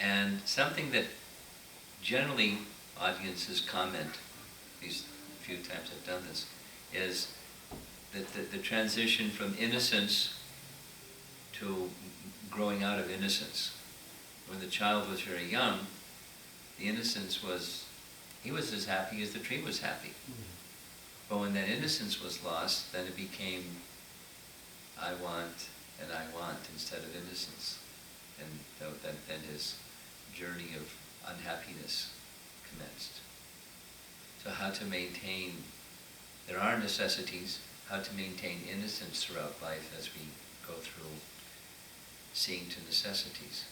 And something that generally audiences comment, these few times I've done this, is that the transition from innocence to growing out of innocence. When the child was very young, the innocence was, he was as happy as the tree was happy. But when that innocence was lost, then it became I want and I want instead of innocence. And then his journey of unhappiness commenced. So how to maintain, there are necessities, how to maintain innocence throughout life as we go through seeing to necessities.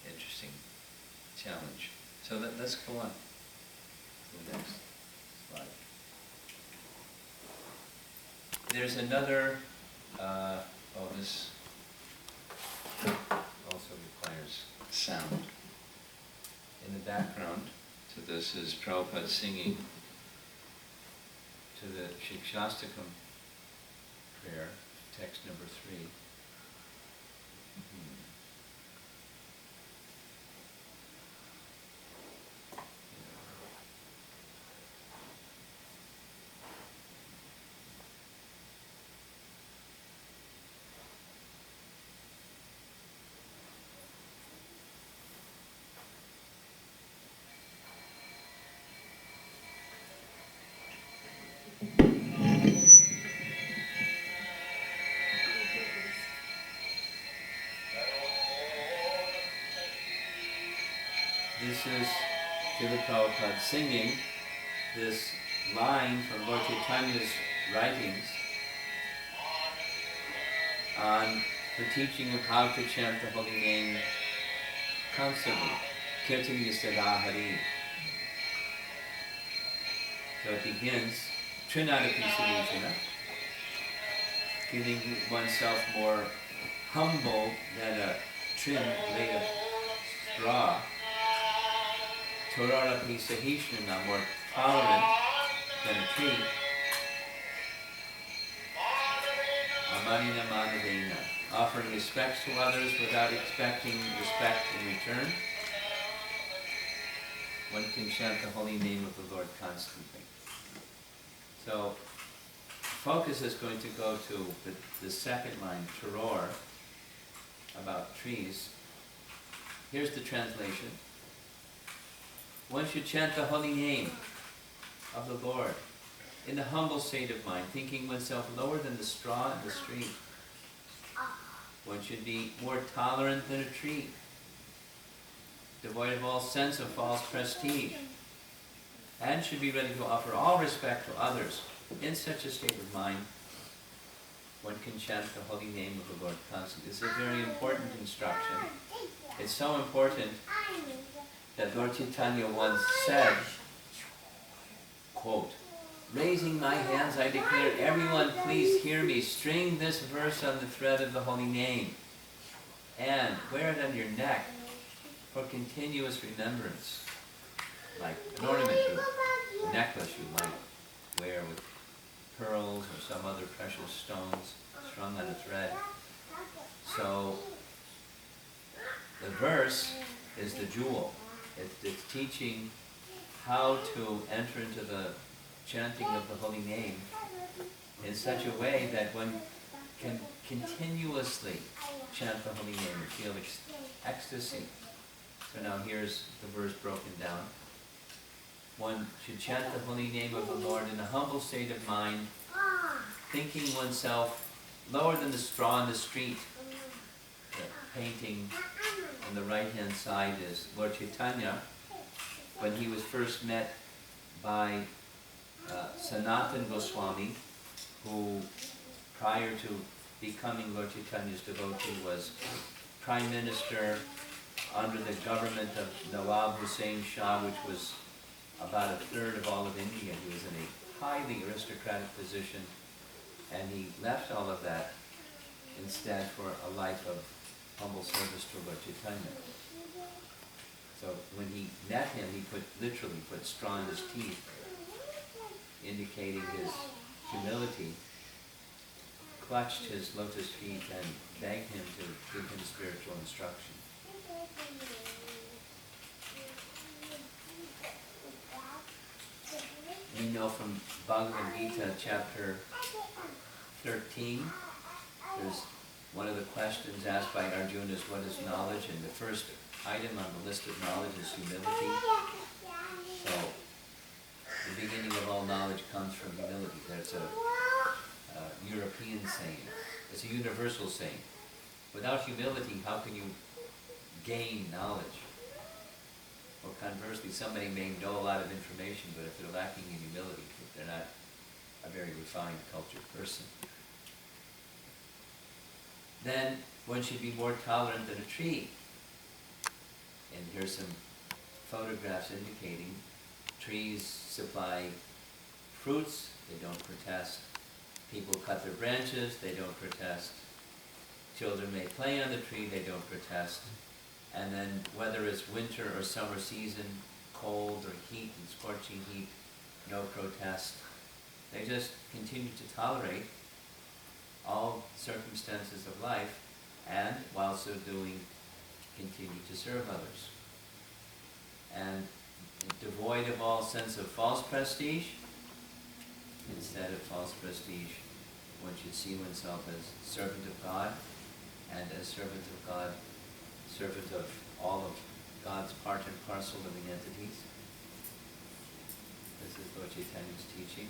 Interesting challenge. So let's go on to the next slide. There's another, this also requires sound. In the background to this is Prabhupada singing to the Shikshastakam prayer, text number 3. This is Srila Prabhupada singing this line from Lord Chaitanya's writings on the teaching of how to chant the holy name constantly. Kirtaniya Sada Hari. So it begins, Trinadapi Samujana, feeling oneself more humble than a trim blade of straw. Torarapi Sahishnana, more tolerant than a tree. Amanina Manavena, offering respects to others without expecting respect in return. One can chant the holy name of the Lord constantly. So, focus is going to go to the second line, Taror, about trees. Here's the translation. One should chant the holy name of the Lord in the humble state of mind, thinking oneself lower than the straw in the street. One should be more tolerant than a tree, devoid of all sense of false prestige, and should be ready to offer all respect to others. In such a state of mind, one can chant the holy name of the Lord constantly. It's a very important instruction. It's so important that Lord Chaitanya once said, quote, "Raising my hands, I declare, everyone please hear me. String this verse on the thread of the holy name and wear it on your neck for continuous remembrance." Like an ornament, a necklace you might wear with pearls or some other precious stones strung on a thread. So the verse is the jewel. It's teaching how to enter into the chanting of the holy name in such a way that one can continuously chant the holy name and feel ecstasy. So now here's the verse broken down. One should chant the holy name of the Lord in a humble state of mind, thinking oneself lower than the straw in the street. The painting on the right-hand side is Lord Chaitanya when he was first met by Sanatana Goswami, who prior to becoming Lord Chaitanya's devotee was Prime Minister under the government of Nawab Hussain Shah, which was about a third of all of India. He was in a highly aristocratic position, and he left all of that instead for a life of humble service to Lord Chaitanya. So when he met him, he literally put straw in his teeth, indicating his humility. clutched his lotus feet and begged him to give him spiritual instruction. We know from Bhagavad Gita, chapter 13, there's one of the questions asked by Arjuna is, what is knowledge? And the first item on the list of knowledge is humility. So, the beginning of all knowledge comes from humility. That's a European saying. It's a universal saying. Without humility, how can you gain knowledge? Or conversely, somebody may know a lot of information, but if they're lacking in humility, they're not a very refined, cultured person. Then one should be more tolerant than a tree. And here's some photographs indicating trees supply fruits, they don't protest. People cut their branches, they don't protest. Children may play on the tree, they don't protest. And then whether it's winter or summer season, cold or heat and scorching heat, no protest. They just continue to tolerate all circumstances of life, and while so doing, continue to serve others. And devoid of all sense of false prestige, instead of false prestige, one should see oneself as servant of God, and as servant of God, servant of all of God's part and parcel living entities. This is Lord Chaitanya's teaching.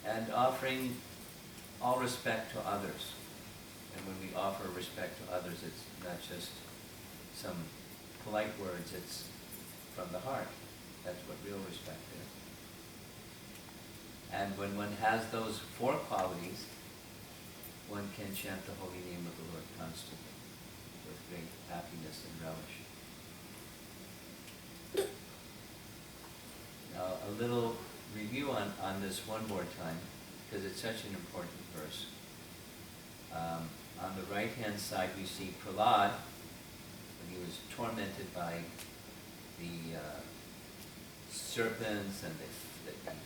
And offering all respect to others. And when we offer respect to others, it's not just some polite words, it's from the heart. That's what real respect is. And when one has those four qualities, one can chant the holy name of the Lord constantly with great happiness and relish. Now, a little review on this one more time, because it's such an important verse. On the right-hand side, we see Prahlad, when he was tormented by the serpents and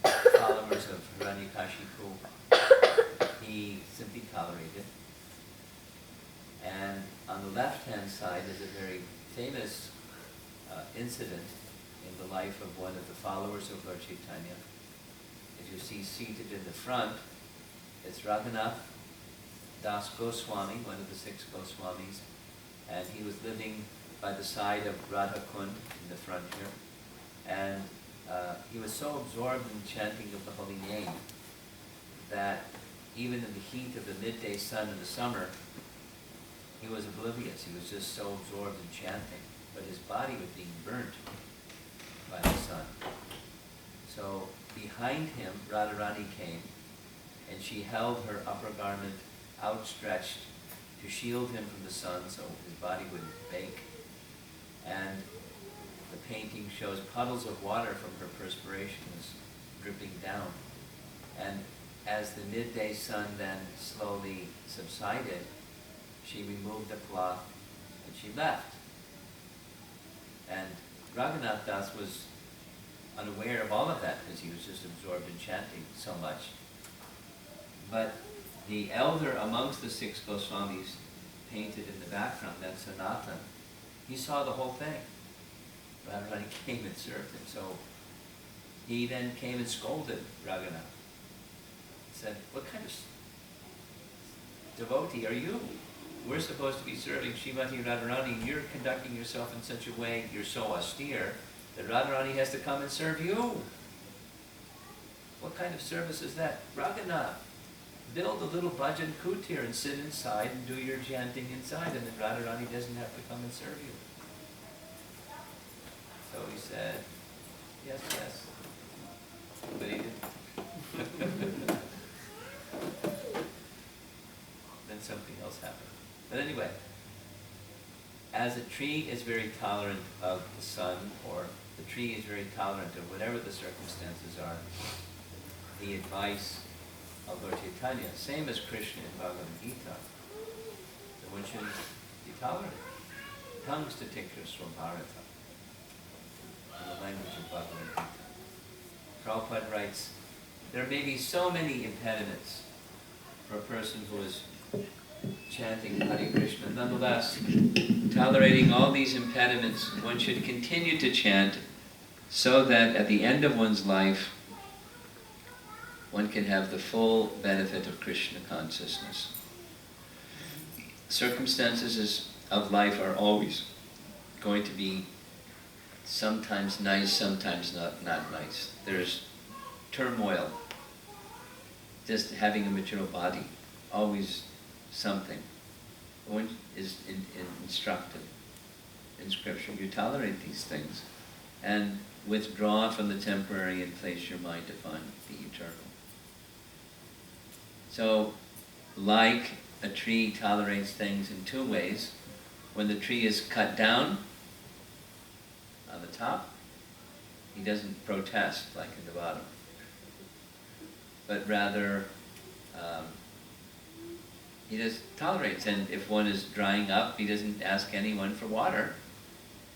the followers of Hiranyakashipu. He simply tolerated. And on the left-hand side is a very famous incident in the life of one of the followers of Lord Chaitanya. As you see seated in the front, it's Raghunath Das Goswami, one of the 6 Goswamis, and he was living by the side of Radha Kund in the front here. And he was so absorbed in chanting of the holy name that even in the heat of the midday sun in the summer, he was oblivious. He was just so absorbed in chanting, but his body was being burnt by the sun. So behind him, Radharani came, and she held her upper garment outstretched to shield him from the sun so his body wouldn't bake. And the painting shows puddles of water from her perspiration was dripping down. And as the midday sun then slowly subsided, she removed the cloth and she left. And Raghunath Das was unaware of all of that because he was just absorbed in chanting so much. But the elder amongst the 6 Goswamis painted in the background, that's Sanatan, he saw the whole thing. Radharani came and served him. So he then came and scolded Raghunath. Said, what kind of devotee are you? We're supposed to be serving Srimati Radharani, and you're conducting yourself in such a way, you're so austere, that Radharani has to come and serve you. What kind of service is that? Raghunath, build a little bhajan kutir and sit inside and do your chanting inside, and then Radharani doesn't have to come and serve you. So he said, yes, yes. But he didn't. Then something else happened. But anyway, as a tree is very tolerant of the sun, or the tree is very tolerant of whatever the circumstances are, the advice of Lord Chaitanya, same as Krishna in Bhagavad Gita, that one should be tolerant. Tongues to take your Swabharata, in the language of Bhagavad Gita. Prabhupada writes, there may be so many impediments for a person who is chanting Hare Krishna. Nonetheless, tolerating all these impediments, one should continue to chant so that at the end of one's life, one can have the full benefit of Krishna consciousness. Circumstances of life are always going to be sometimes nice, sometimes not nice. There's turmoil, just having a material body, always something. One is instructed in Scripture. You tolerate these things and withdraw from the temporary and place your mind upon the eternal. So, like a tree tolerates things in two ways. When the tree is cut down on the top, he doesn't protest like at the bottom, but rather he just tolerates. And if one is drying up, he doesn't ask anyone for water.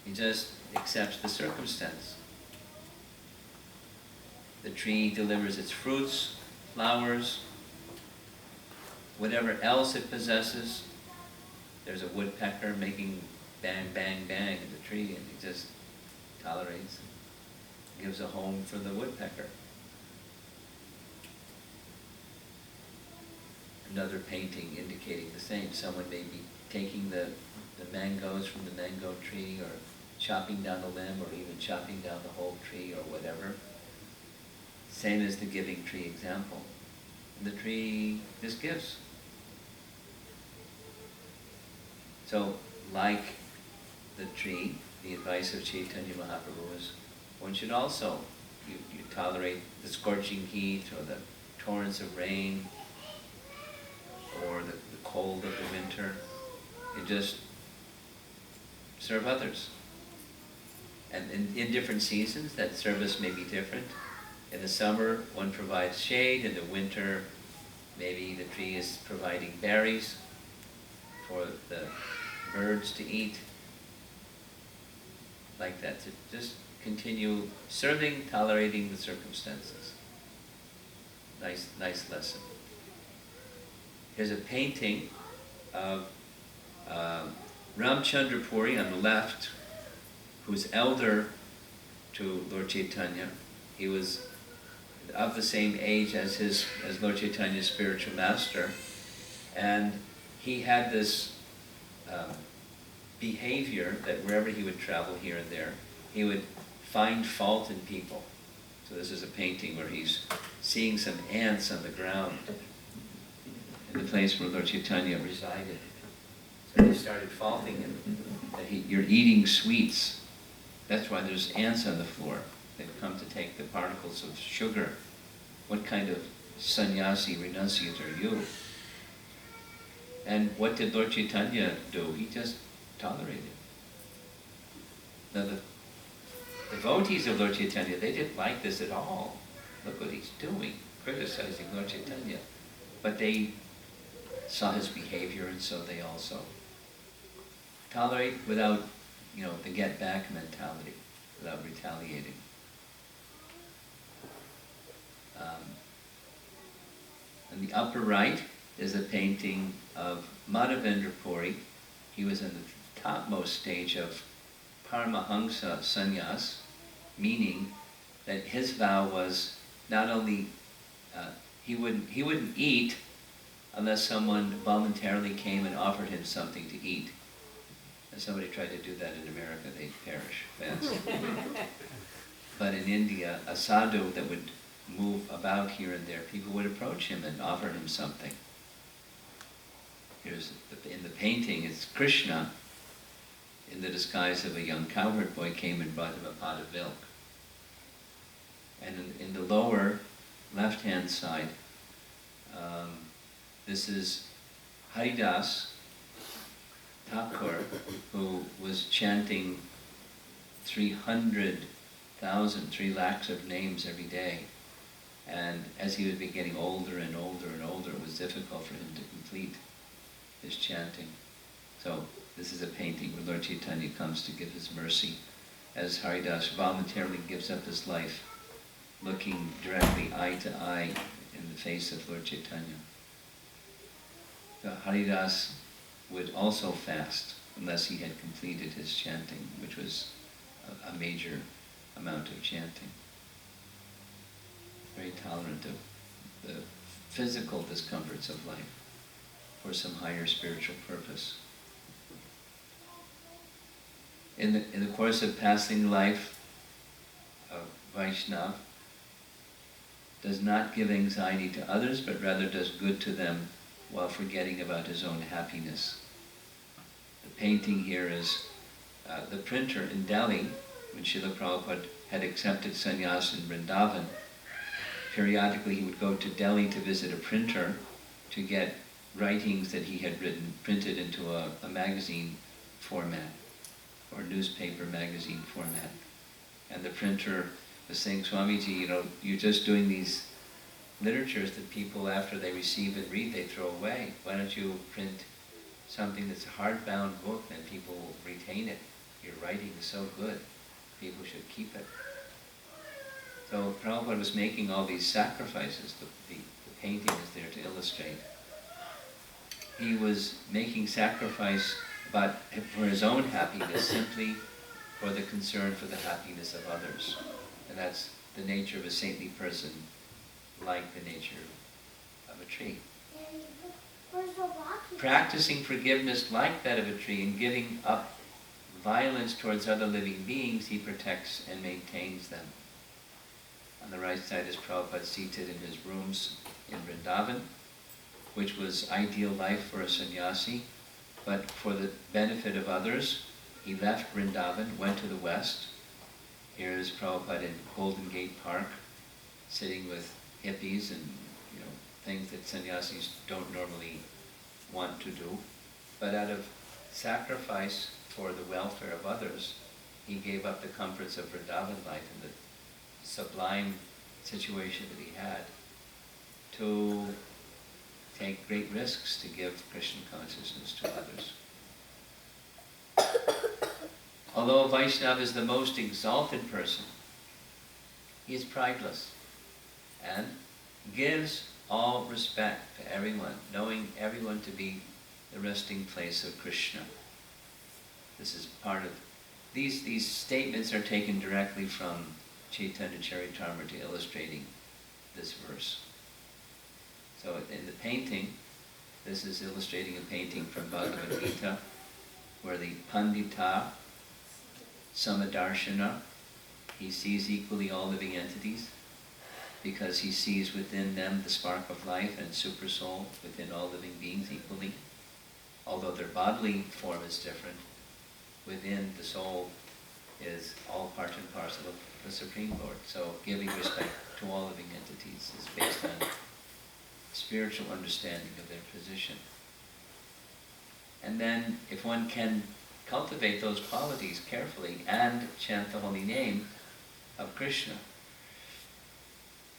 He just accepts the circumstance. The tree delivers its fruits, flowers, whatever else it possesses. There's a woodpecker making bang, bang, bang in the tree, and he just tolerates and gives a home for the woodpecker. Another painting indicating the same. Someone may be taking the mangoes from the mango tree, or chopping down a limb, or even chopping down the whole tree, or whatever. Same as the giving tree example. And the tree just gives. So, like the tree, the advice of Chaitanya Mahaprabhu is, one should also, you tolerate the scorching heat, or the torrents of rain, or the cold of the winter. You just serve others. And in different seasons, that service may be different. In the summer, one provides shade. In the winter, maybe the tree is providing berries for the birds to eat. Like that, to just continue serving, tolerating the circumstances. Nice lesson. Here's a painting of Ramchandra Puri on the left, who's elder to Lord Chaitanya. He was of the same age as Lord Chaitanya's spiritual master, and he had this behavior that wherever he would travel here and there, he would find fault in people. So this is a painting where he's seeing some ants on the ground in the place where Lord Chaitanya resided. So he started faulting him that you're eating sweets. That's why there's ants on the floor. They've come to take the particles of sugar. What kind of sannyasi, renunciate are you? And what did Lord Chaitanya do? He just tolerated. Now the devotees of Lord Chaitanya, they didn't like this at all. Look what he's doing, criticizing Lord Chaitanya. But they saw his behavior, and so they also tolerate without, the get back mentality, without retaliating. In the upper right is a painting of Madhavendra Puri. He was in the topmost stage of Paramahamsa sannyas, meaning that his vow was not only he wouldn't eat unless someone voluntarily came and offered him something to eat. If somebody tried to do that in America, they'd perish fast. But in India, a sadhu that would move about here and there, people would approach him and offer him something. In the painting, it's Krishna in the disguise of a young cowherd boy came and brought him a pot of milk. And in the lower left-hand side, this is Haridas Thakur, who was chanting 300,000, 3 lakhs of names every day. And as he would be getting older and older and older, it was difficult for him to complete his chanting. So this is a painting where Lord Chaitanya comes to give his mercy as Haridas voluntarily gives up his life, looking directly eye to eye in the face of Lord Chaitanya. the Haridas would also fast unless he had completed his chanting, which was a major amount of chanting. Very tolerant of the physical discomforts of life for some higher spiritual purpose. In the course of passing life, a Vaishnava does not give anxiety to others, but rather does good to them while forgetting about his own happiness. The painting here is the printer in Delhi, when Srila Prabhupada had accepted sannyas in Vrindavan. Periodically he would go to Delhi to visit a printer to get writings that he had written printed into a magazine format, or newspaper magazine format. And the printer was saying, Swamiji, you're just doing these literatures that people, after they receive and read, they throw away. Why don't you print something that's a hardbound book, and people will retain it? Your writing is so good, people should keep it. So Prabhupada was making all these sacrifices. The painting is there to illustrate. He was making sacrifice for his own happiness, simply for the concern for the happiness of others. And that's the nature of a saintly person, like the nature of a tree. Practicing forgiveness like that of a tree and giving up violence towards other living beings, he protects and maintains them. On the right side is Prabhupada seated in his rooms in Vrindavan, which was ideal life for a sannyasi, but for the benefit of others, he left Vrindavan, went to the west. Here is Prabhupada in Golden Gate Park, sitting with hippies and things that sannyasis don't normally want to do. But out of sacrifice for the welfare of others, he gave up the comforts of Vrindavan life and the sublime situation that he had to take great risks to give Krishna consciousness to others. Although a Vaishnava is the most exalted person, he is prideless and gives all respect to everyone, knowing everyone to be the resting place of Krishna. This is part of, these statements are taken directly from Chaitanya Charitamrita illustrating this verse. So in the painting, this is illustrating a painting from Bhagavad Gita, where the Pandita, Samadarshana, he sees equally all living entities, because he sees within them the spark of life and super soul within all living beings equally. Although their bodily form is different, within the soul is all part and parcel of the Supreme Lord. So giving respect to all living entities is based on spiritual understanding of their position. And then, if one can cultivate those qualities carefully and chant the holy name of Krishna,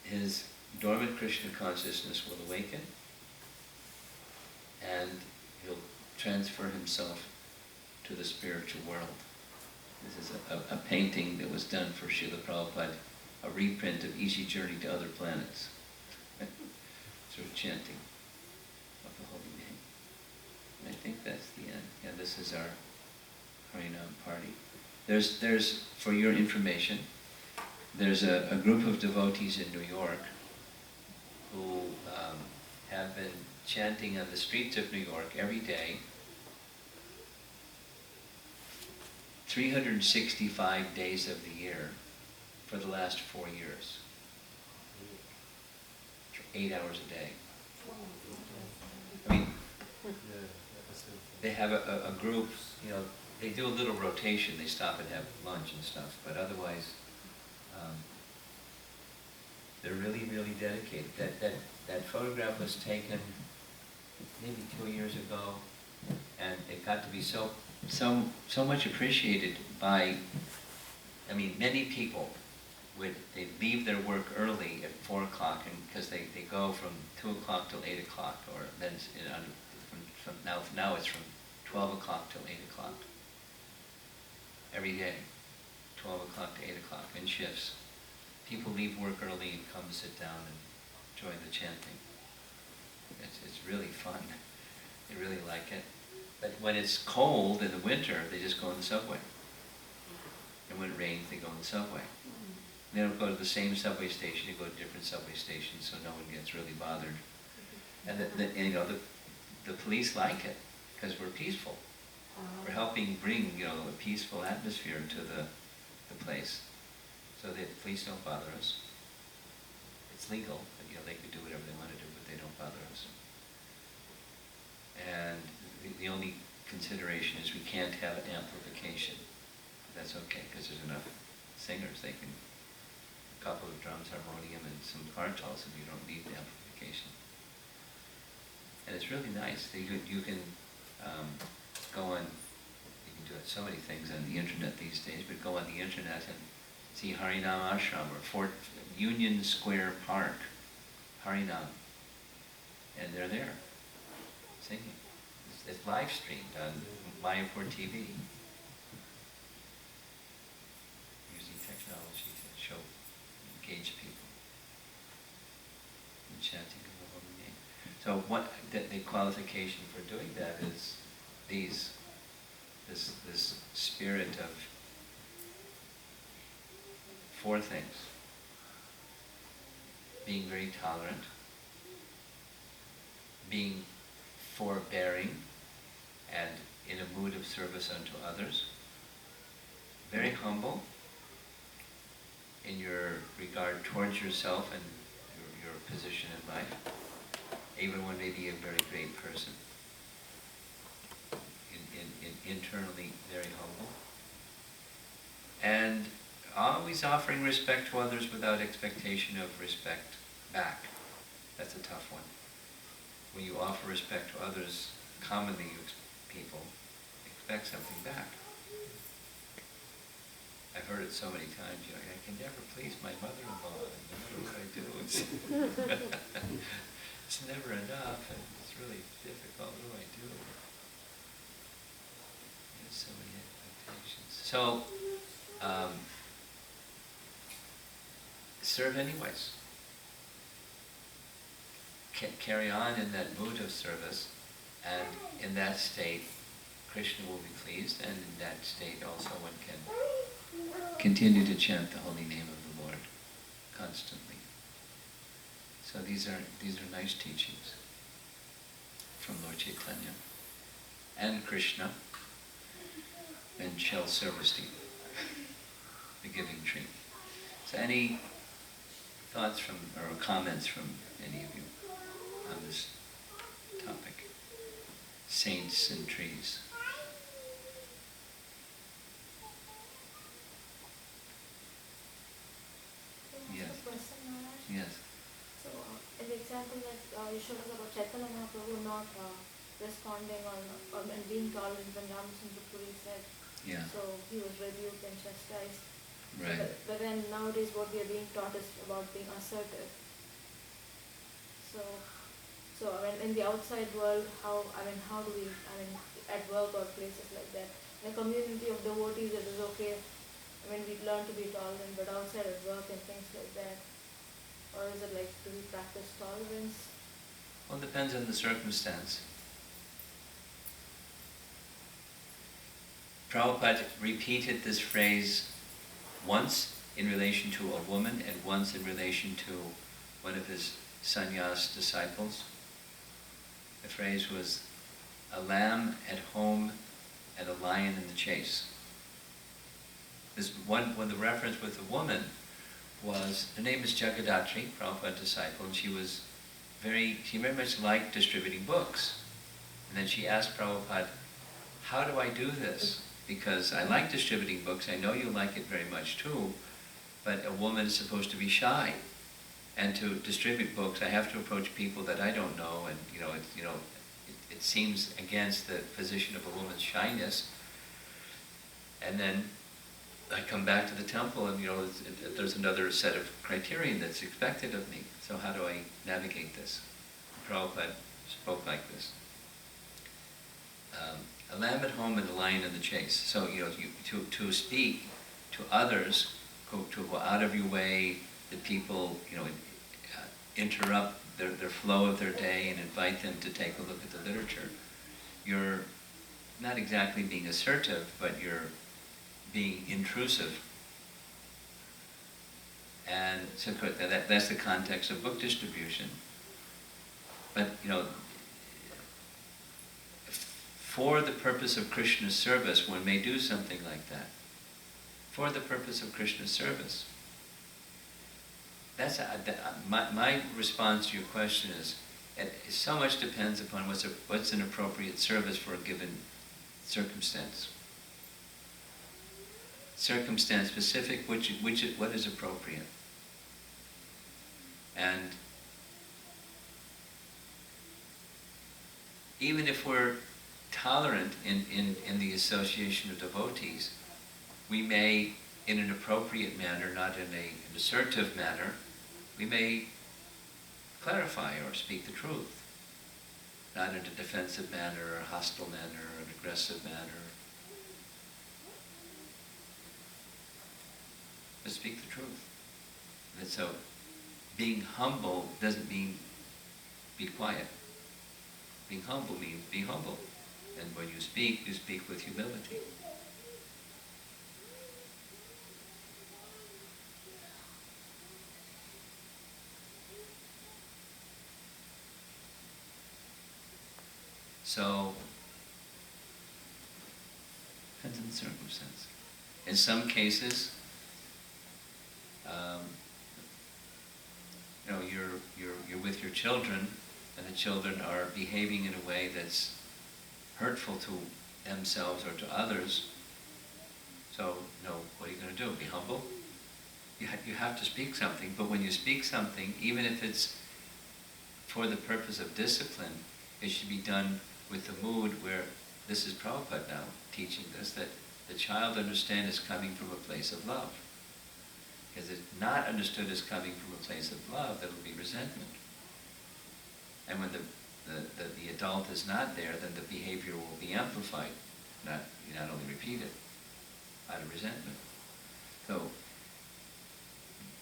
his dormant Krishna consciousness will awaken, and he'll transfer himself to the spiritual world. This is a painting that was done for Srila Prabhupada, a reprint of Easy Journey to Other Planets, through chanting of the holy name. And I think that's the end. Yeah, this is our Harinam party. There's, for your information, there's a group of devotees in New York who have been chanting on the streets of New York every day, 365 days of the year for the last 4 years. 8 hours a day. I mean, they have a group, they do a little rotation, they stop and have lunch and stuff, but otherwise, they're really, really dedicated. That photograph was taken maybe 2 years ago, and it got to be so much appreciated by, many people they leave their work early at 4 o'clock, and because they go from 2 o'clock till 8 o'clock, or then now it's from 12 o'clock till 8 o'clock. Every day, 12 o'clock to 8 o'clock in shifts. People leave work early and come sit down and join the chanting. It's really fun. They really like it. But when it's cold in the winter, they just go in the subway. And when it rains, they go in the subway. They don't go to the same subway station, they go to different subway stations, so no one gets really bothered. And the police like it, because we're peaceful. We're helping bring, a peaceful atmosphere to the place. So the police don't bother us. It's legal, but they can do whatever they want to do, but they don't bother us. And the only consideration is we can't have amplification. That's okay, because there's enough singers. They can, a couple of drums, harmonium, and some kartals, and you don't need amplification. And it's really nice. You can go on, you can do so many things on the internet these days, but go on the internet and see Harinam Ashram or Union Square Park, Harinam. And they're there, singing. It's live streamed on Mayapur TV. Using technology to engage people in chanting of the holy name. So the qualification for doing that is this spirit of four things. Being very tolerant, being forbearing, and in a mood of service unto others, very humble in your regard towards yourself and your position in life. Even one may be a very great person. Internally very humble. And always offering respect to others without expectation of respect back. That's a tough one. When you offer respect to others, commonly people expect something back. I've heard it so many times, I can never please my mother-in-law, no matter what I do. It's never enough, and it's really difficult. What do I do? There's so many expectations. So, serve anyways. Carry on in that mood of service, and in that state, Krishna will be pleased, and in that state also one can continue to chant the holy name of the Lord constantly. So these are nice teachings from Lord Chaitanya and Krishna and Shell Silverstein, the giving tree. So any thoughts from or comments from any of you on this topic? Saints and trees. Yes. Yes. So, in the example that you showed us about Chaitanya Mahaprabhu not responding and being tolerant when Ramachandra Puri said, Yeah. so he was rebuked and chastised. Right. But then nowadays what we are being taught is about being assertive. So in the outside world, how do we, at work or places like that, in a community of devotees it is okay, we learn to be tolerant, but outside at work and things like that, or is it like, do we practice tolerance? Well, it depends on the circumstance. Prabhupada repeated this phrase once in relation to a woman and once in relation to one of his sannyas disciples. The phrase was, a lamb at home and a lion in the chase. This one, when the reference with the woman was, her name is Jagadatri, Prabhupada's disciple, and she very much liked distributing books. And then she asked Prabhupada, how do I do this? Because I like distributing books, I know you like it very much too, but a woman is supposed to be shy. And to distribute books, I have to approach people that I don't know, and it seems against the position of a woman's shyness. And then I come back to the temple, and there's another set of criterion that's expected of me. So how do I navigate this? Prabhupada spoke like this: a lamb at home and a lion in the chase. So to speak to others, to go out of your way, that people interrupt their flow of their day and invite them to take a look at the literature. you're not exactly being assertive, but you're being intrusive. And so that's the context of book distribution. But, for the purpose of Krishna's service, one may do something like that. For the purpose of Krishna's service. My response to your question is, it so much depends upon what's an appropriate service for a given circumstance. Circumstance specific, what is appropriate. And even if we're tolerant in the association of devotees, we may, in an appropriate manner, not in an assertive manner, we may clarify or speak the truth, not in a defensive manner or a hostile manner or an aggressive manner, but speak the truth. And so, being humble doesn't mean be quiet. Being humble means be humble. And when you speak with humility. So, depends on the circumstance. In some cases, you're with your children, and the children are behaving in a way that's hurtful to themselves or to others. So, what are you going to do? Be humble? You have to speak something, but when you speak something, even if it's for the purpose of discipline, it should be done with the mood where, this is Prabhupada now teaching this, that the child understand is coming from a place of love. Because it's not understood as coming from a place of love, there will be resentment. And when the adult is not there, then the behavior will be amplified, not only repeated, out of resentment. So,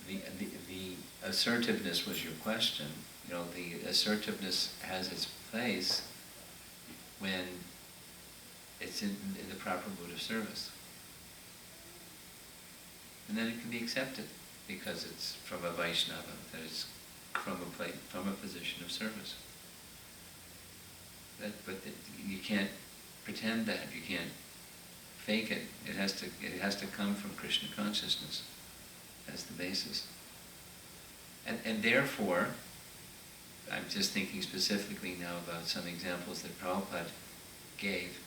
the assertiveness was your question. The assertiveness has its place when it's in the proper mood of service. And then it can be accepted because it's from a Vaishnava, that it's from a position of service. But you can't pretend that. You can't fake it. It has to come from Krishna consciousness as the basis. And therefore, I'm just thinking specifically now about some examples that Prabhupada gave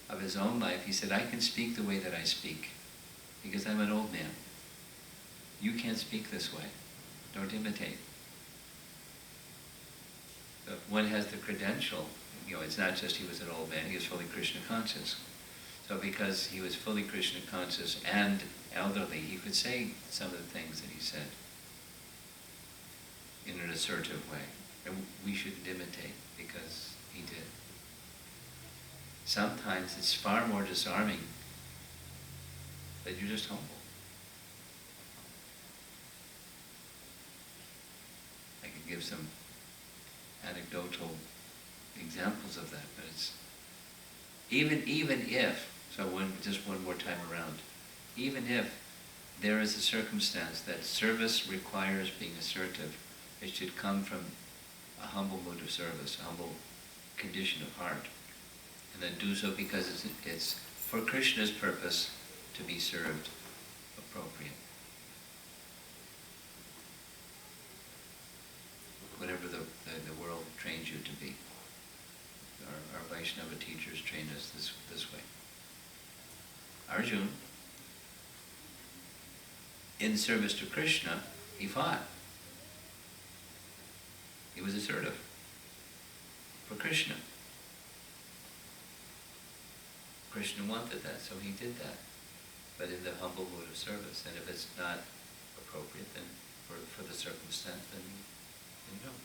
of his own life. He said, I can speak the way that I speak because I'm an old man. You can't speak this way. Don't imitate. So if one has the credential, it's not just he was an old man, he was fully Krishna conscious. So because he was fully Krishna conscious and elderly, he could say some of the things that he said in an assertive way. And we shouldn't imitate because he did. Sometimes it's far more disarming that you're just humble. I could give some anecdotal examples of that, but it's even if, just one more time around, even if there is a circumstance that service requires being assertive, it should come from a humble mood of service, a humble condition of heart. And then do so because it's for Krishna's purpose to be served appropriate. Whatever the world trains you to be. Our Vaishnava teachers train us this way. Arjuna, in service to Krishna, he fought. He was assertive for Krishna. Krishna wanted that, so he did that. But in the humble mood of service. And if it's not appropriate, then for the circumstance, then you don't.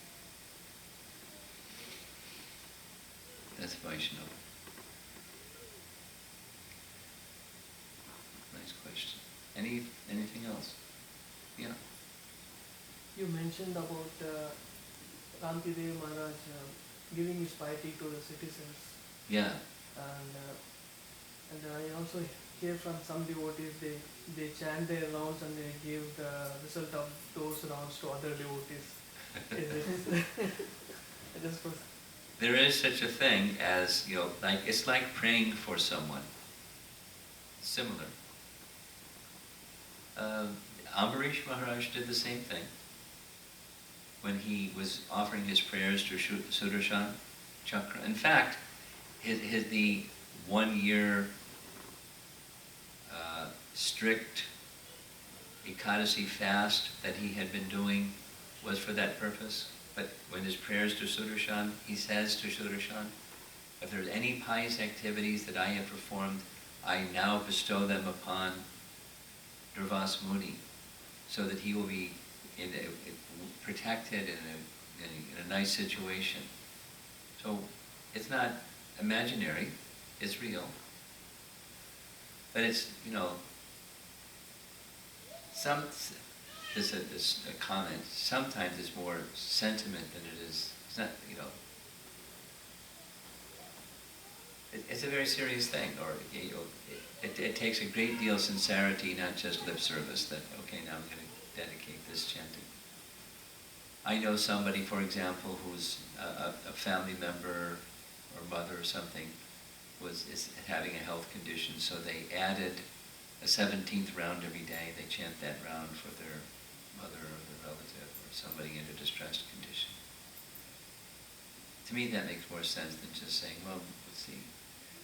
That's Vaishnava. Nice question. Anything else? Yeah. You mentioned about Kantidev Maharaj giving his piety to the citizens. Yeah. And I also hear from some devotees they chant their rounds and they give the result of those rounds to other devotees. Is it? I just was. There is such a thing as, like, it's like praying for someone. Similar. Ambarish Maharaj did the same thing when he was offering his prayers to Sudarshan Chakra. In fact, the 1 year strict Ekadasi fast that he had been doing was for that purpose. But when his prayers to Sudarshan, he says to Sudarshan, if there's any pious activities that I have performed, I now bestow them upon Durvas Muni, so that he will be protected in a nice situation. So it's not imaginary, it's real. But it's, this a comment, sometimes it's more sentiment than it is, it's not, it's a very serious thing, or it takes a great deal of sincerity, not just lip service, that, okay, now I'm going to dedicate this chanting. I know somebody, for example, who's a family member or mother or something, is having a health condition, so they added a 17th round every day. They chant that round for their mother or their relative or somebody in a distressed condition. To me, that makes more sense than just saying, well, let's see,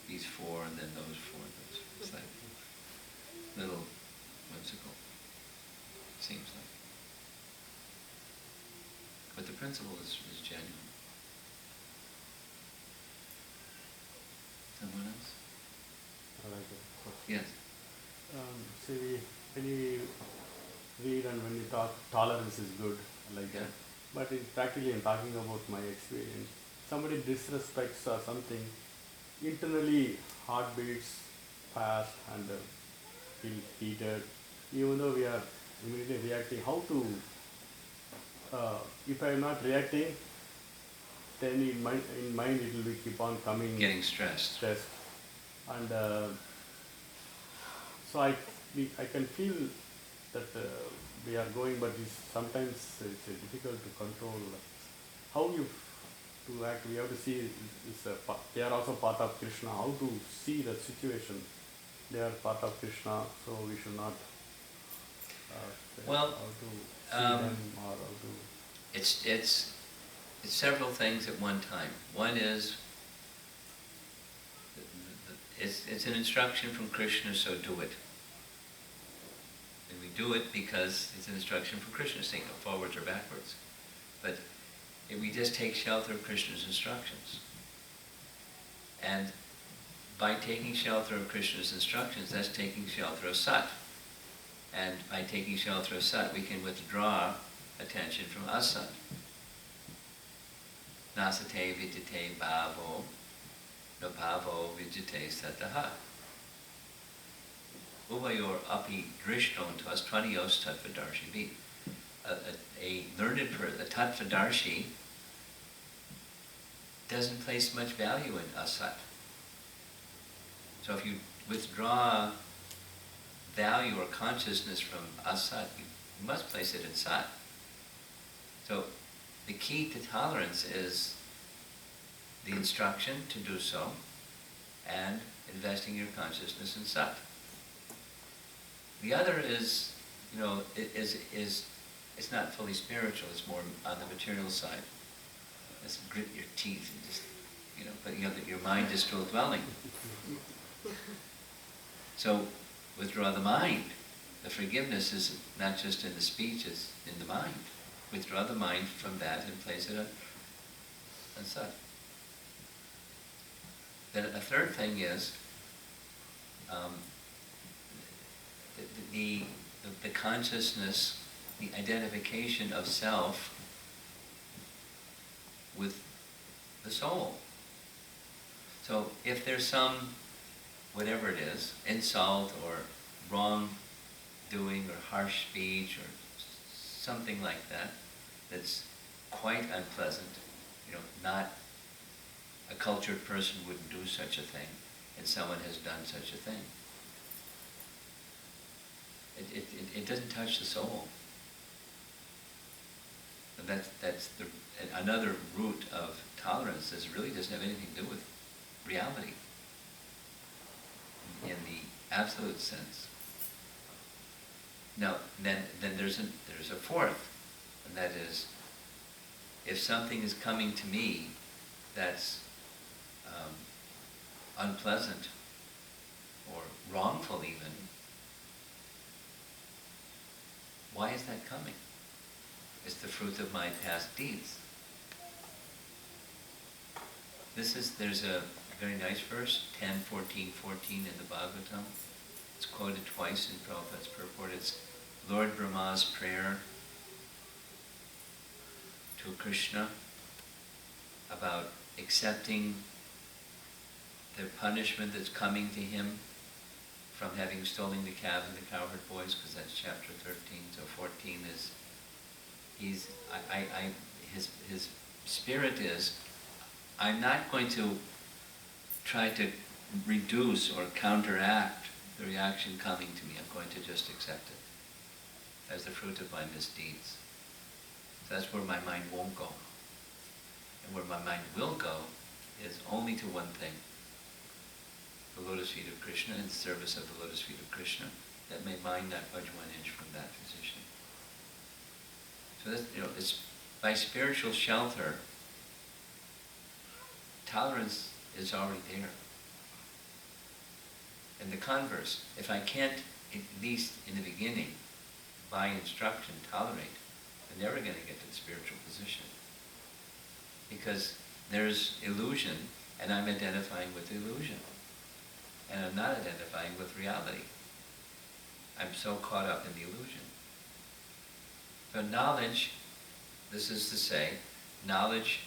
these 4 and then those 4. It's like little whimsical, seems like. But the principle is genuine. Someone else? I like it. Yes. See, when you read and when you talk, tolerance is good, I like that. But practically, in talking about my experience, somebody disrespects or something, internally heart beats fast and feel heated. Even though we are immediately reacting, how to, if I am not reacting, then in mind it will keep on coming. Getting stressed. And so I can feel that we are going, but sometimes it's difficult to control. How you to act? We have to see. They are also part of Krishna. How to see the situation? They are part of Krishna, so we should not. Well, how to see them or how to. It's several things at one time. One is it's an instruction from Krishna, so do it. And we do it because it's an instruction from Krishna, saying no forwards or backwards. But if we just take shelter of Krishna's instructions. And by taking shelter of Krishna's instructions, that's taking shelter of Sat. And by taking shelter of Sat, we can withdraw attention from Asat. Nasate vidyate bhavo, no bhavo vidyate sataha. Uvayor api drishtontas tvanios tattvadarshi. A learned person, a tattvadarshi, doesn't place much value in asat. So if you withdraw value or consciousness from asat, you must place it in sat. So the key to tolerance is the instruction to do so and investing your consciousness in sat. The other is, it's not fully spiritual, it's more on the material side. It's grit your teeth and just, but your mind is still dwelling. So withdraw the mind. The forgiveness is not just in the speech, it's in the mind. Withdraw the mind from that and place it on Sat. Then a third thing is the consciousness, the identification of self with the soul. So if there's some, whatever it is, insult or wrong doing or harsh speech or something like that, that's quite unpleasant, not a cultured person wouldn't do such a thing, and someone has done such a thing. It doesn't touch the soul. And that's another root of tolerance is it really doesn't have anything to do with reality in the absolute sense. Now, then there's a fourth, and that is, if something is coming to me that's unpleasant or wrongful even, why is that coming? It's the fruit of my past deeds. There's a very nice verse, 10:14:14 in the Bhagavatam. It's quoted twice in Prabhupada's purport. It's Lord Brahma's prayer to Krishna about accepting the punishment that's coming to him from having stolen the calves and the cowherd boys, because that's chapter 13. So 14 is his spirit is, I'm not going to try to reduce or counteract the reaction coming to me. I'm going to just accept it as the fruit of my misdeeds. So that's where my mind won't go. And where my mind will go is only to one thing, the lotus feet of Krishna, in service of the lotus feet of Krishna. That my mind not budge 1 inch from that position. So that's, it's by spiritual shelter, tolerance is already there. And the converse, if I can't, at least in the beginning, by instruction, tolerate, I'm never going to get to the spiritual position. Because there's illusion, and I'm identifying with the illusion. And I'm not identifying with reality. I'm so caught up in the illusion. So knowledge, this is to say, knowledge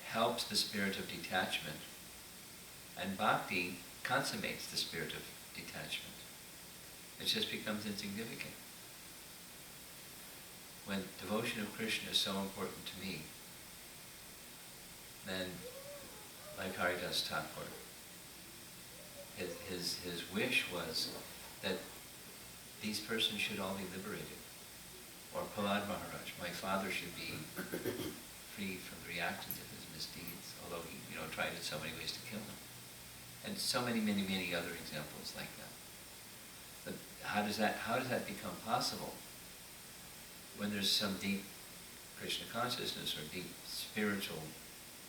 helps the spirit of detachment, and bhakti consummates the spirit of detachment. It just becomes insignificant. When devotion of Krishna is so important to me, then, like Haridas Thakur, his wish was that these persons should all be liberated. Or Prahlad Maharaj, my father should be free from the reactions of his misdeeds, although he tried in so many ways to kill him. And so many, many, many other examples like that. But how does that become possible? When there's some deep Krishna consciousness or deep spiritual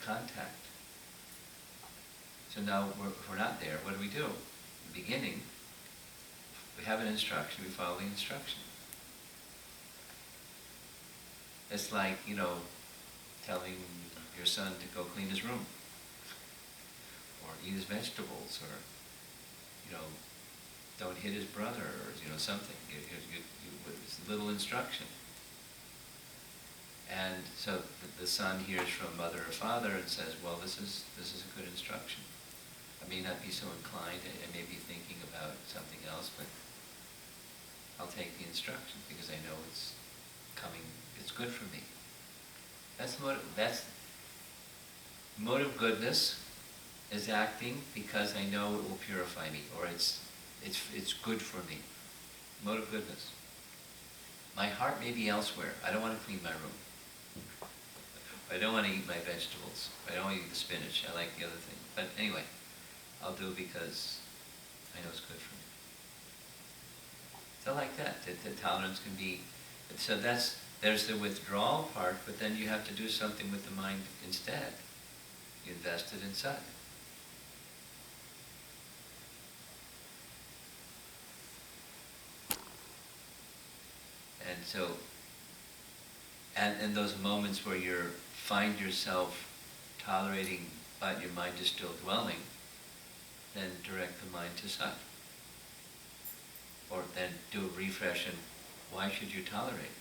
contact. So now, if we're not there, what do? In the beginning, we have an instruction, we follow the instruction. It's like, telling your son to go clean his room, or eat his vegetables, or, don't hit his brother, or, something. It's a little instruction. And so the son hears from mother or father and says, well, this is a good instruction. I may not be so inclined, I may be thinking about something else, but I'll take the instruction because I know it's coming, it's good for me. That's motive goodness is acting because I know it will purify me, or it's good for me. Motive goodness. My heart may be elsewhere. I don't want to clean my room. I don't want to eat my vegetables. I don't want to eat the spinach. I like the other thing. But anyway, I'll do it because I know it's good for me. So like that, the tolerance can be, so there's the withdrawal part, but then you have to do something with the mind instead. You invest it in Sat. And so, and in those moments where you find yourself tolerating, but your mind is still dwelling, then direct the mind to Sat. Or then do a refresh and why should you tolerate?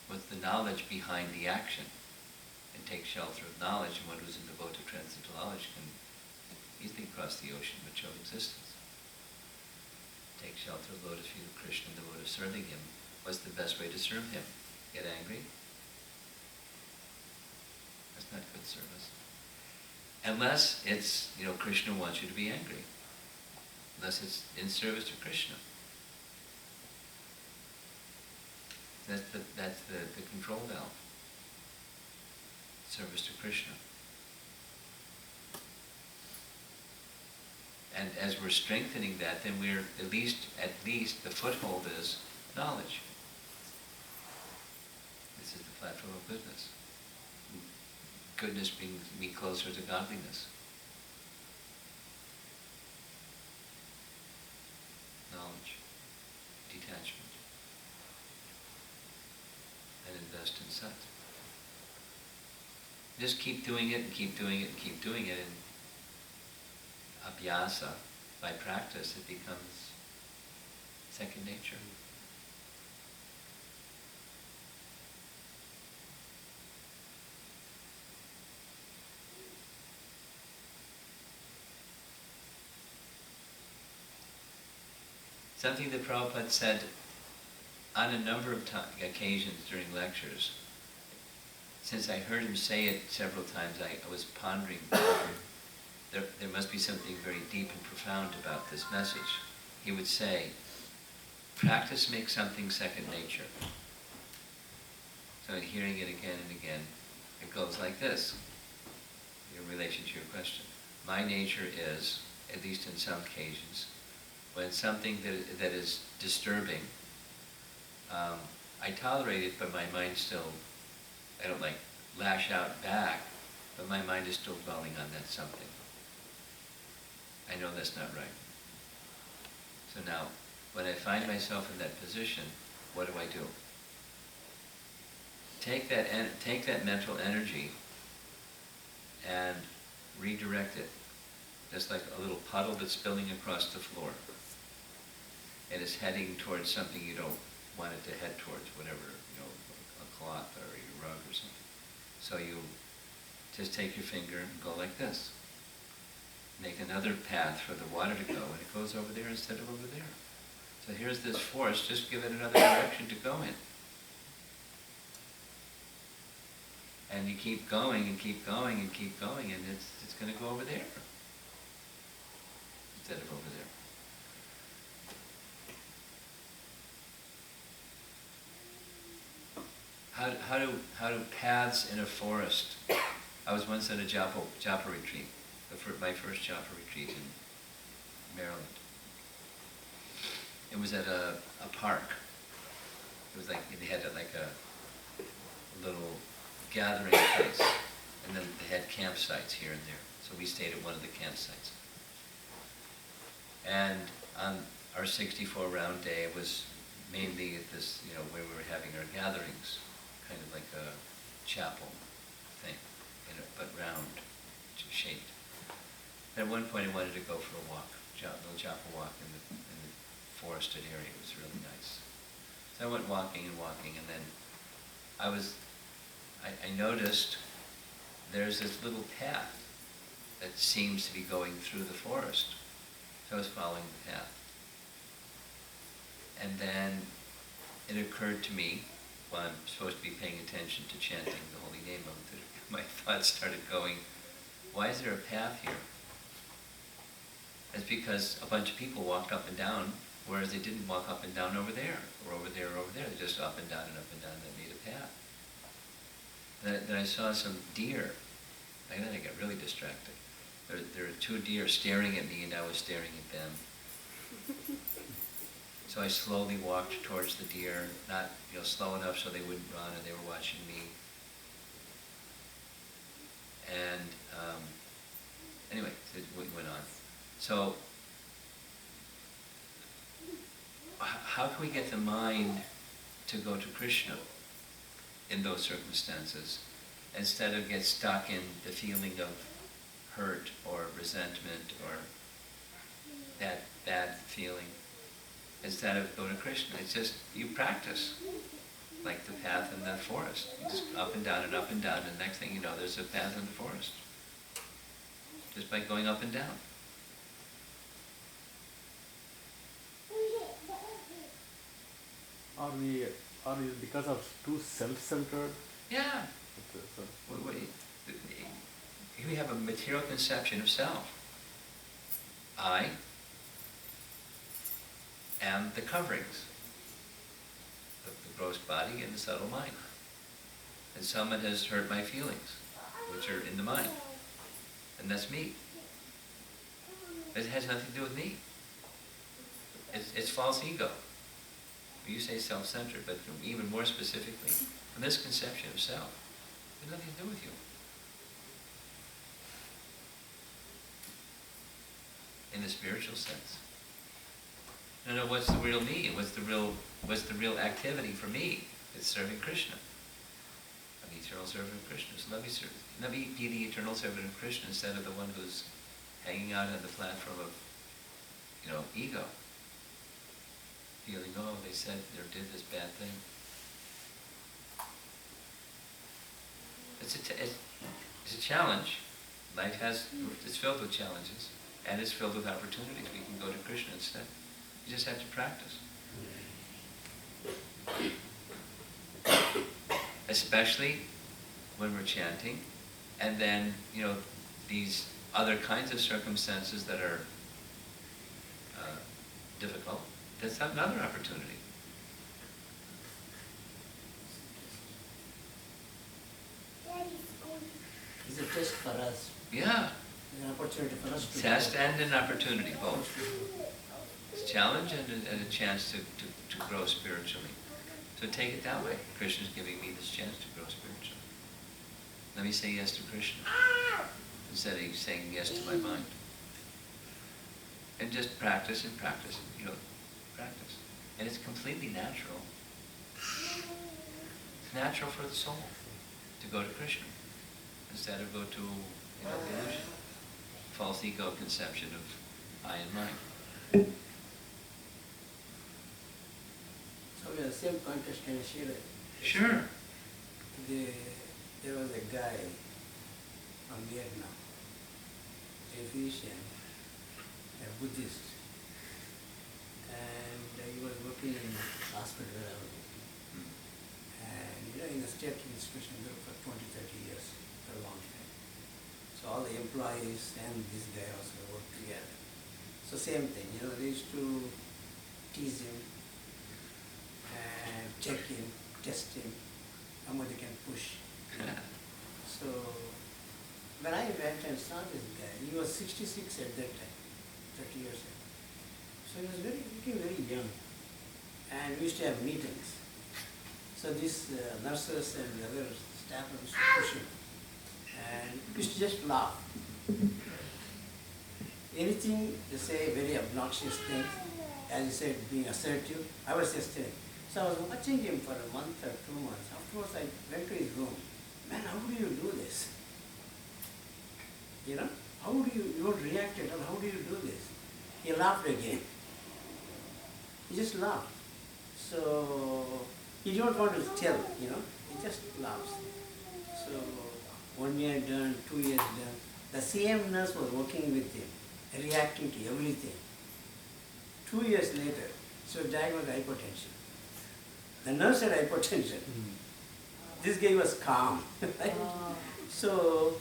What's the knowledge behind the action? And take shelter of knowledge, and one who's in the boat of transcendental knowledge can easily cross the ocean of material existence. Take shelter of the lotus feet of Krishna in the mode of serving him. What's the best way to serve him? Get angry? not good service. Unless it's, Krishna wants you to be angry. Unless it's in service to Krishna. That's the control valve. Service to Krishna. And as we're strengthening that, then we're at least the foothold is knowledge. This is the platform of goodness. Goodness brings me closer to godliness. Knowledge, detachment, and invest in Sat. Just keep doing it and keep doing it and keep doing it, and abhyasa, by practice, it becomes second nature. Something that Prabhupada said on a number of occasions during lectures. Since I heard him say it several times, I was pondering, there must be something very deep and profound about this message. He would say, practice makes something second nature. So hearing it again and again, it goes like this, in relation to your question. My nature is, at least in some occasions, when something that is disturbing, I tolerate it, but my mind still, I don't lash out back, but my mind is still dwelling on that something. I know that's not right. So now, when I find myself in that position, what do? Take that mental energy and redirect it. Just like a little puddle that's spilling across the floor. And it's heading towards something you don't want it to head towards, whatever, a cloth or a rug or something. So you just take your finger and go like this. Make another path for the water to go, and it goes over there instead of over there. So here's this force, just give it another direction to go in. And you keep going and keep going and keep going, and it's going to go over there instead of over there. How do paths in a forest? I was once at a japa retreat, my first japa retreat in Maryland. It was at a park. It was they had a little gathering place, and then they had campsites here and there. So we stayed at one of the campsites. And on our 64 round day, it was mainly at this, where we were having our gatherings, kind of like a chapel thing, but round, shaped. At one point I wanted to go for a walk, a little chapel walk in the forested area. It was really nice. So I went walking, and then I noticed there's this little path that seems to be going through the forest. So I was following the path. And then it occurred to me, while I'm supposed to be paying attention to chanting the holy name, my thoughts started going, why is there a path here? It's because a bunch of people walked up and down, whereas they didn't walk up and down over there, or over there, or over there. They just up and down that made a path. Then I saw some deer, and then I got really distracted. There were two deer staring at me, and I was staring at them. So I slowly walked towards the deer, not slow enough so they wouldn't run, and they were watching me. And anyway, it went on. So how can we get the mind to go to Krishna in those circumstances, instead of get stuck in the feeling of hurt or resentment or that bad feeling? Instead of go to Krishna, it's just you practice, like the path in the forest. You just up and down, and the next thing you know, there's a path in the forest. Just by going up and down. Are we because of too self-centered? Yeah. So, we have a material conception of self. I am the coverings of the gross body and the subtle mind. And someone has hurt my feelings, which are in the mind. And that's me. It has nothing to do with me. It's false ego. You say self-centered, but even more specifically, a misconception of self. It has nothing to do with you. In the spiritual sense. No, what's the real me? What's the real activity for me? It's serving Krishna. I'm the eternal servant of Krishna. So let me be the eternal servant of Krishna instead of the one who's hanging out on the platform of, ego. Feeling, oh, they said or did this bad thing. It's a challenge. Life it's filled with challenges, and it's filled with opportunities. We can go to Krishna instead. You just have to practice. Especially when we're chanting, and then, these other kinds of circumstances that are difficult, that's another opportunity. It's a test for us. Yeah. It's an opportunity for us to Test and an opportunity, both. It's a challenge and a chance to grow spiritually. So take it that way. Krishna's giving me this chance to grow spiritually. Let me say yes to Krishna instead of saying yes to my mind. And just practice and practice, practice. And it's completely natural. It's natural for the soul to go to Krishna instead of go to, illusion, false ego conception of I and mine. So we are the same context in Shira. Sure. There was a guy from Vietnam, a physician, a Buddhist, and he was working in a hospital where I was working. And in the state institution there for 20-30 years, for a long time. So all the employees and this guy also worked together. So same thing, they used to tease him and check him, test him, how much they can push. So when I went and saw this guy, he was 66 at that time, 30 years ago. So he was looking very young. And we used to have meetings. So these nurses and the other staff used to push him. And we used to just laugh. Anything to say, very obnoxious things, as you said, being assertive, I was just saying. So I was watching him for a month or 2 months. Afterwards I went to his room. Man, how do you do this? How do you don't react at all? How do you do this? He laughed again. He just laughed. So he didn't want to tell, he just laughs. So 1 year done, 2 years done. The same nurse was working with him, reacting to everything. 2 years later, so diagnosed with hypertension. The nurse had hypertension. This guy was calm. Right? So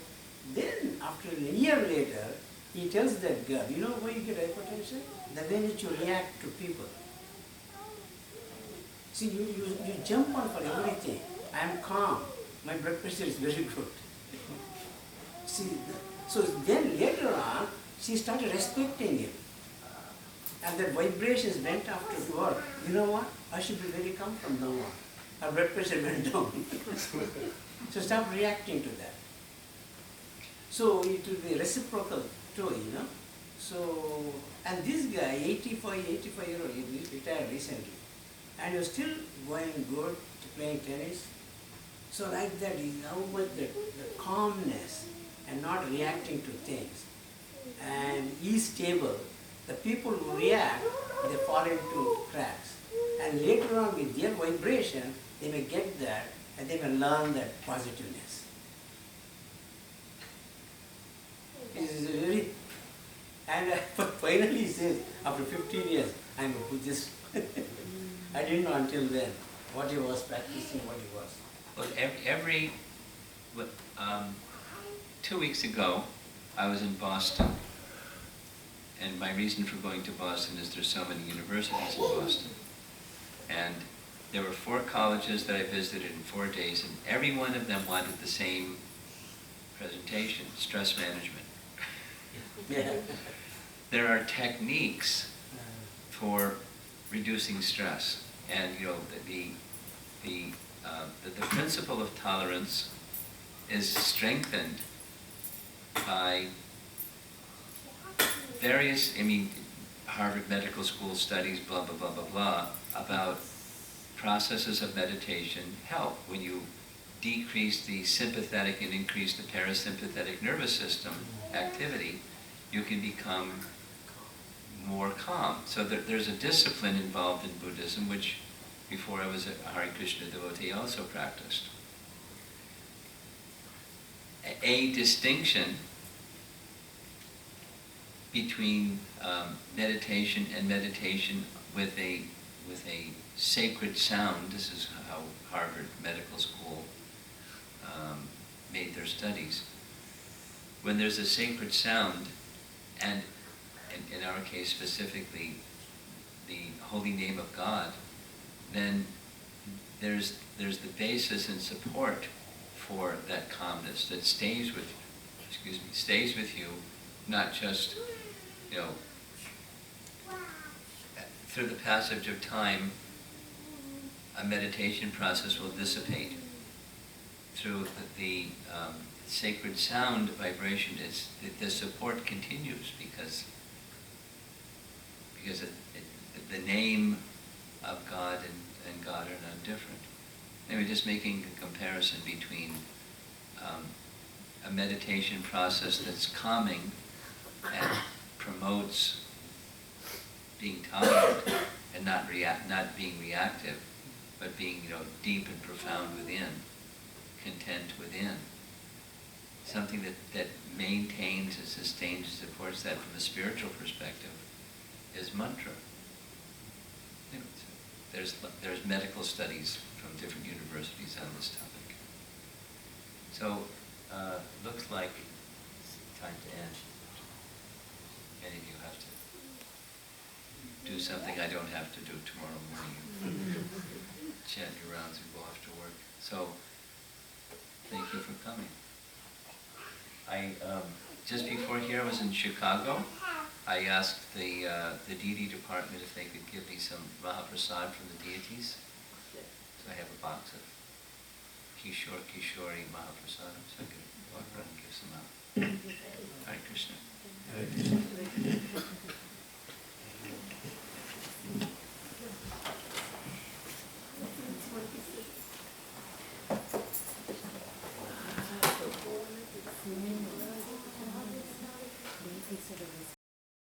then, after a year later, he tells that girl, you know why you get hypertension? The way that you react to people. See, you jump on for everything. I am calm. My blood pressure is very good. See, so then later on, she started respecting him. And that vibrations went after to her. You know what? I should be very calm from now on. Her blood pressure went down. So stop reacting to that. So it will be reciprocal too, So, and this guy, 85-year-old, he retired recently. And he was still going good to playing tennis. So like that, how much the calmness and not reacting to things. And he's stable. The people who react, they fall into cracks. And later on with their vibration, they may get that and they may learn that positiveness. It is very, and finally he says, after 15 years, I am a Buddhist. I didn't know until then what he was practicing, what he was. Well, 2 weeks ago, I was in Boston. And my reason for going to Boston is there's so many universities in Boston. And there were 4 colleges that I visited in 4 days, and every one of them wanted the same presentation, stress management. Yeah. There are techniques for reducing stress. And you know, the principle of tolerance is strengthened by various, Harvard Medical School studies, blah, blah, blah, blah, blah, about processes of meditation help. When you decrease the sympathetic and increase the parasympathetic nervous system activity, you can become more calm. So there's a discipline involved in Buddhism, which before I was a Hare Krishna devotee also practiced. A distinction between meditation and meditation with a sacred sound. This is how Harvard Medical School made their studies. When there's a sacred sound, and in our case specifically the holy name of God, then there's the basis and support for that calmness that stays with you, not just, through the passage of time, a meditation process will dissipate. Through the sacred sound vibration, the support continues because the name of God and God are not different. Anyway, just making a comparison between a meditation process that's calming and promotes being tolerant and not being reactive, but being deep and profound within, content within. Something that maintains and sustains and supports that from a spiritual perspective is mantra. There's medical studies from different universities on this topic. So, looks like it's time to end. Many of you have to do something I don't have to do tomorrow morning. Chant your rounds and go off to work. So, thank you for coming. Just before here, I was in Chicago. I asked the deity department if they could give me some Mahaprasad from the deities. So I have a box of Kishori Mahaprasadam, so I could walk around and give some out. Hare Krishna. Hare Krishna.